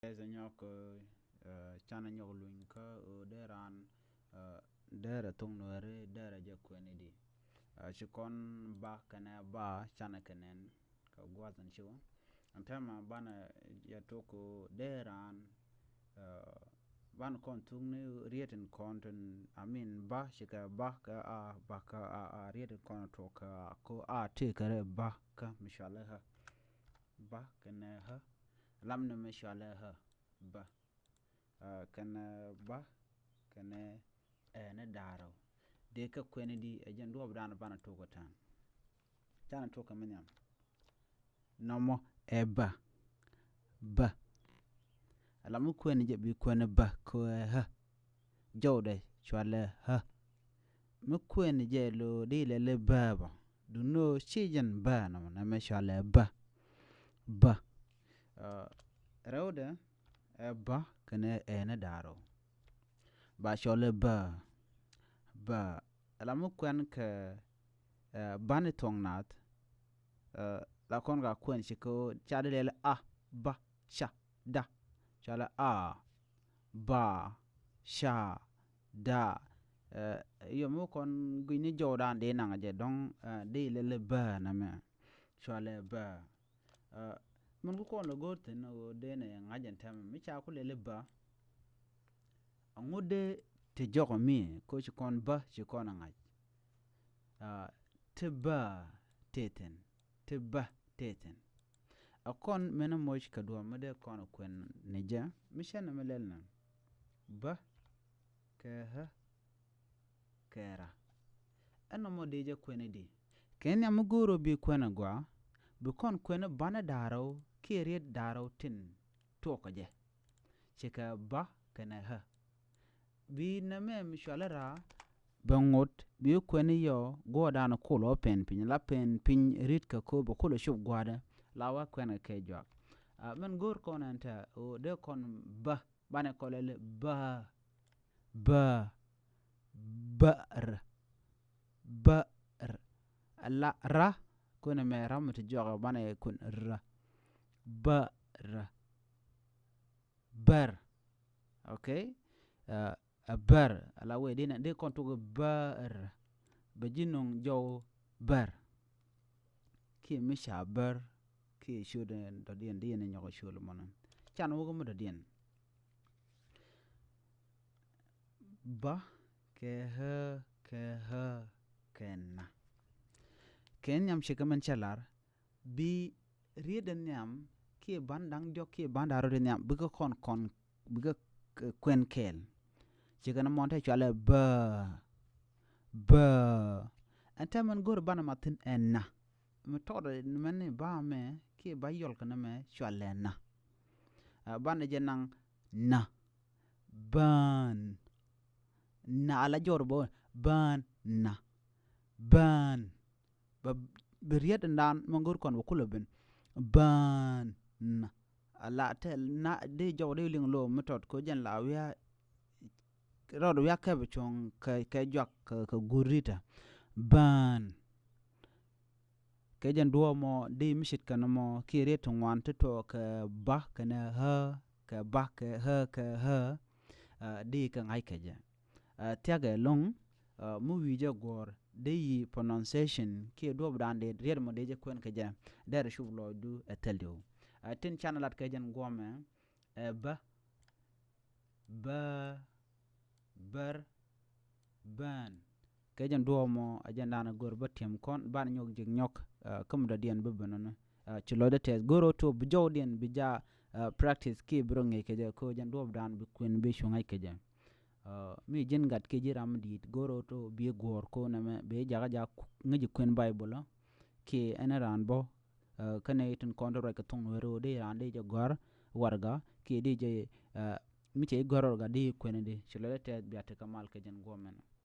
Nyok chana nyok luny ka deran dera tung nuere dera je kweni di chikon ba kene ba chana kenen ka gwazan chiwa antema bana ya toko deran ban kon tung ni rieten konten ba shika ba ka ba ka rieten kon toka ko te kare ba ka mishale ha ba kene ha lamne mishale ha ba kana ba kana ne daro de ka kweni di ejen do bana bana toko tan tana toka minyam nomo ba ba alamu kweni je bi kweni ba ko ha jowda chwale ha mu kweni je lo de le baba du no chijen ba no na me chwale ba rawda ba kana ne daro ba chwale ba alamu kwen ka bani tongnat la kon ga kwen chiko chade le ba sha da chala ba sha da yo mo kon gini jowda de nanga je dong de le ba na me chala ba mun ko kon lo goten no de ne ngajen tam mi cha ko le ba ngude te jogo mi ko chikon ba chikon ngaj te ba teten akon mena moj kadwa mede kon kwen neja mishana melelna ba ke ha kera ano mo deja kwen di kenya muguro bi kwen gwa bi kon kwen bana daro kiri daro tin toka je chika ba kana ha bi na me mishalara bangot bi kweni yo goda na kulo pen pin la pen pin rit ka ko bo kulo shub gwada la wa kwena ke jwa men gor kon anta o de kon ba bane ko le ba la ra kuna me ramata jwa bane kun ra bar okay bar ala we de kon to bar bajinong jow bar ki misha bar ki shoden do dien nyoko shul monan chan wo mo do dien ba ke ha kenna ken nyam shikaman chalar bi rieden nyam ki bandang jo ki bandaro de nyam bi kon bi kwen kel chikana monte chale ba antaman gor bana matin enna metodo menne ba me ki ba yol kana me chale na bana jenang na ban na ala jor bo ban na ban ba beriet ndan mangor kon wakula ben ban na ala tel na de jaw de ling lo metod ko jen la wiya rod wiya ka chong ka jak ka gurita ban ke jen duo mo de mishit kana mo ki reto wan to ka ba kana ha ka ba ka ha de ka ngai ka je tiaga long mu wije gor de yi pronunciation ki do bdan de red mo de je kwen ka je der shu lo du eteldo tin channel at ka jen gome ba bar ban ke jen do mo ajenda na gor batem kon ban nyog jig nyok kum da dien bebana chulo de test goro to bjo dien bija practice ki bronge ke je ko jen do bdan bi kwen be shu ngai ke je mi jin gat ke jiram dit goro to bi gor ko na me be jaga ja ngi kwen bible ki enaran bo kane itin kon ro ka tung wero de ran de je gor warga ki de je mi che goro ga de kwen de chulo de test bi ataka mal ke jen gomen